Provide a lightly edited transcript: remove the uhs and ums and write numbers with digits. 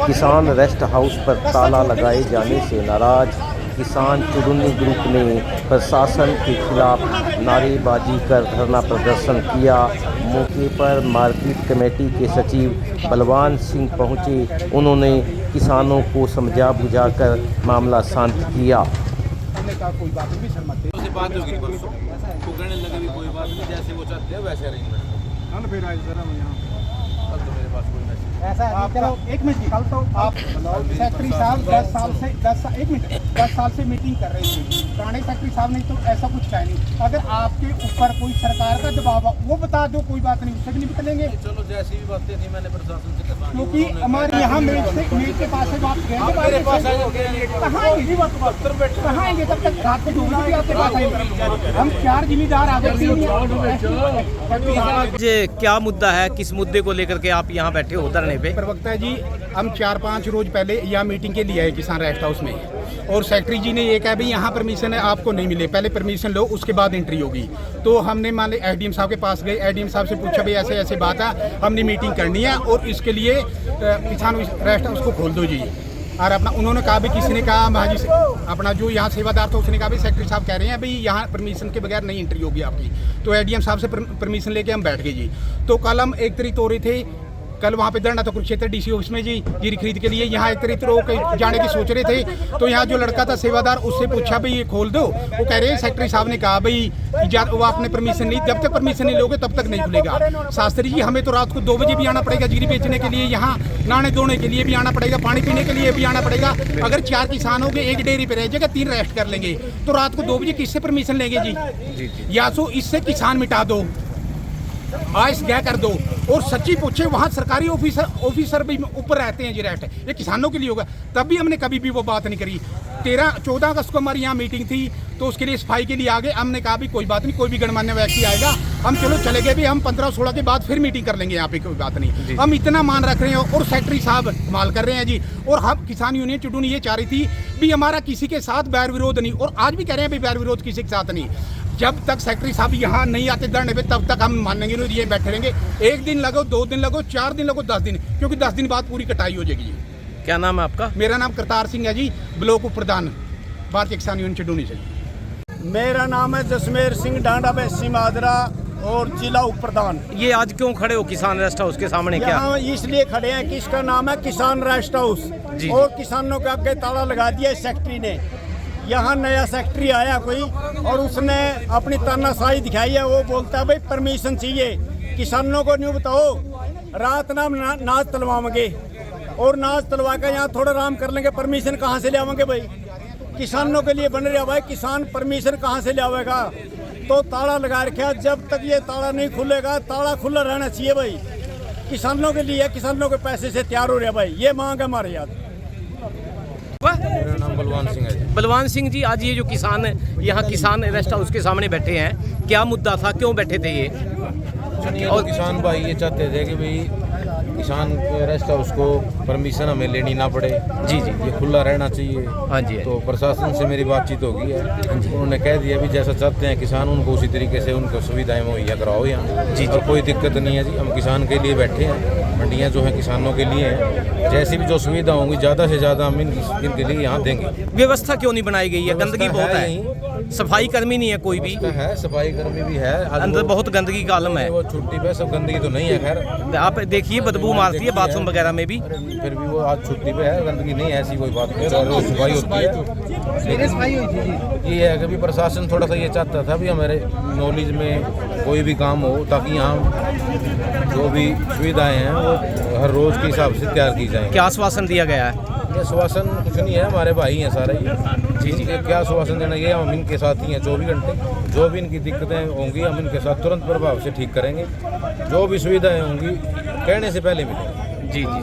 किसान rest house पर ताला लगाए जाने से नाराज किसान चुडुन्नी ग्रुप ने प्रशासन के खिलाफ नारेबाजी कर धरना प्रदर्शन किया। मौके पर मार्केट कमेटी के सचिव बलवान सिंह पहुंचे। उन्होंने किसानों को समझा बुझाकर मामला शांत किया। कोई बात नहीं, सर मत बात होगी परसों तो कहने लगे भी कोई बात नहीं, जैसे वो चाहते हैं वैसे अरेंजमेंट हम फिर आए सर हम यहाँ कल तो मेरे पास कोई मैसेज ऐसा है। चलो एक मिनट, कल तो आप सेक्रेटरी साहब 10 साल से मीटिंग कर रहे थे, पुराने सेक्रेटरी साहब ने तो ऐसा कुछ कहा नहीं। अगर आपके ऊपर कोई सरकार का दबाव वो बता दो, कोई बात नहीं, उससे भी नहीं निकलेंगे। चलो जैसी भी बातें थी मैंने प्रशासन से करवाई, क्योंकि हमारे यहाँ मेज के पास है, आप कहाँ आएंगे तब तक रात को 2 बजे आपके पास आएंगे। हम 4 जिम्मेदार आ जाते हैं। क्या मुद्दा है, किस मुद्दे को लेकर के आप यहाँ बैठे हो धरने पे? प्रवक्ता जी, हम 4-5 रोज पहले यहाँ मीटिंग के लिए आए किसान रेस्ट हाउस में, और सेक्रेटरी जी ने ये कहा भाई यहाँ परमिशन है, आपको नहीं मिले, पहले परमिशन लो उसके बाद एंट्री होगी। तो हमने मान ली एसडीएम साहब के पास गए, एसडीएम साहब से पूछा भाई ऐसे ऐसे बात है, हमने मीटिंग करनी है और इसके लिए किसान रेस्ट हाउस को खोल दो जी। और अपना उन्होंने कहा भी, किसी ने कहा महाजी से अपना जो यहाँ सेवादार था उसने कहा भाई सेक्रेटरी साहब कह रहे हैं भाई यहाँ परमिशन के बगैर नहीं एंट्री होगी आपकी। तो एडीएम साहब से परमिशन लेके हम बैठ गए जी। तो कल हम 1 तारीख तो रहे थे, कल वहाँ पे धरना तो कुरुक्षेत्र डीसी ऑफिस में जी जीरी खरीद के लिए। यहाँ 1 तारीख तो जाने की सोच रहे थे, तो यहाँ जो लड़का था सेवादार उससे पूछा भाई ये खोल दो, वो कह रहे हैं सेक्रेटरी साहब ने कहा भाई वो आपने परमिशन नहीं, जब तक परमिशन नहीं लोगे तब तक नहीं खुलेगा। शास्त्री जी हमें तो रात को 2 बजे भी आना पड़ेगा जीरी बेचने के लिए, यहाँ नहाने धोने के लिए भी आना पड़ेगा, पानी पीने के लिए भी आना पड़ेगा। अगर 4 किसान हो गए, 1 डेयरी पे रह जाएगा, 3 रेस्ट कर लेंगे, तो रात को 2 बजे किससे परमिशन लेंगे जी? या तो इससे किसान मिटा दो, आइस क्या कर दो, और सच्ची पूछे वहाँ सरकारी ऑफिसर भी ऊपर रहते हैं जी रेस्ट, ये किसानों के लिए होगा। तब भी हमने कभी भी वो बात नहीं करी। 14 अगस्त को हमारी यहाँ मीटिंग थी, तो उसके लिए सफाई के लिए आ गए। हमने कहा भी कोई बात नहीं, कोई भी गणमान्य व्यक्ति आएगा, हम चलो चले गए भी, हम 15-16 के बाद फिर मीटिंग कर लेंगे, यहाँ पे कोई बात नहीं। हम इतना मान रख रहे हैं और सेक्रेटरी साहब कमाल कर रहे हैं जी। और हम किसान यूनियन चुडुन्नी ये चाह रही थी भी हमारा किसी के साथ बैर विरोध नहीं, और आज भी कह रहे हैं भाई बैर विरोध किसी के साथ नहीं। जब तक सेक्रेटरी साहब यहाँ नहीं आते धरने पे तब तक हम मानेंगे नहीं, ये बैठे रहेंगे। 1 दिन लगो, 2 दिन लगो, 4 दिन लगो, 10 दिन, क्योंकि 10 दिन बाद पूरी कटाई हो जाएगी। क्या नाम है आपका? मेरा नाम करतार सिंह है जी, ब्लॉक उप प्रधान भारतीय किसान यूनियन चुडुन्नी से। मेरा नाम है जसमेर सिंह डांडा बेसी मादरा और जिला उप प्रधान। ये आज क्यों खड़े हो किसान रेस्ट हाउस के सामने? क्या इसलिए खड़े हैं कि इसका नाम है किसान रेस्ट हाउस, और किसानों के आगे ताला लगा दिया सेक्रेटरी ने। यहाँ नया सेक्रेटरी आया कोई, और उसने अपनी तानाशाही दिखाई है। वो बोलता है भाई परमिशन चाहिए, किसानों को नहीं बताओ, रात नाम नाच तलवाएंगे, और नाच तलवा कर यहाँ थोड़ा आराम कर लेंगे, परमिशन कहाँ से ले आवेंगे भाई? किसानों के लिए बन रहा भाई, किसान परमिशन कहाँ से ले आवेगा? तो ताला लगा रखा, जब तक ये ताला नहीं खुलेगा, ताला खुला रहना चाहिए भाई, किसानों के लिए, किसानों के पैसे से तैयार हो रहा भाई, ये मांग है हमारे याद। मेरा नाम बलवान सिंह है। बलवान सिंह जी, आज ये जो किसान यहाँ किसान रेस्ट हाउस के सामने बैठे हैं, क्या मुद्दा था, क्यों बैठे थे ये? और किसान भाई ये चाहते थे कि भाई किसान रेस्ट हाउस को परमिशन हमें लेनी ना पड़े जी, ये खुला रहना चाहिए। हाँ जी। तो प्रशासन से मेरी बातचीत हो गई है, उन्होंने कह दिया भी जैसा चाहते हैं किसान, उनको उसी तरीके से उनको सुविधाएं मुहैया कराओ यहाँ जी। और कोई दिक्कत नहीं है जी, हम किसान के लिए बैठे हैं, मंडियाँ जो हैं किसानों के लिए हैं, जैसी भी जो सुविधा होंगी ज़्यादा से ज़्यादा हम इनके लिए यहाँ देंगे। व्यवस्था क्यों नहीं बनाई गई है? गंदगी बहुत है, सफाई कर्मी नहीं है कोई भी है, सफाई कर्मी भी है, अंदर बहुत गंदगी का आलम है। वो छुट्टी पे, सब गंदगी तो नहीं है, खैर आप देखिए बदबू मारती है बाथरूम वगैरह में भी, फिर भी वो आज छुट्टी पे है, गंदगी नहीं है, ऐसी कोई बात नहीं, रोज सफाई होती है। ये है कि भी प्रशासन थोड़ा सा ये चाहता था भी हमारे नॉलेज में कोई भी काम हो, ताकि यहाँ जो भी सुविधाएं हैं वो हर रोज के हिसाब से तैयार की जाए। क्या आश्वासन दिया गया है? ये आश्वासन कुछ नहीं है, हमारे भाई हैं सारे ये जी। क्या आश्वासन देना, ये हम इनके साथ ही हैं 24 घंटे, जो भी इनकी दिक्कतें होंगी हम इनके साथ तुरंत प्रभाव से ठीक करेंगे, जो भी सुविधाएं होंगी कहने से पहले मिलेंगी जी।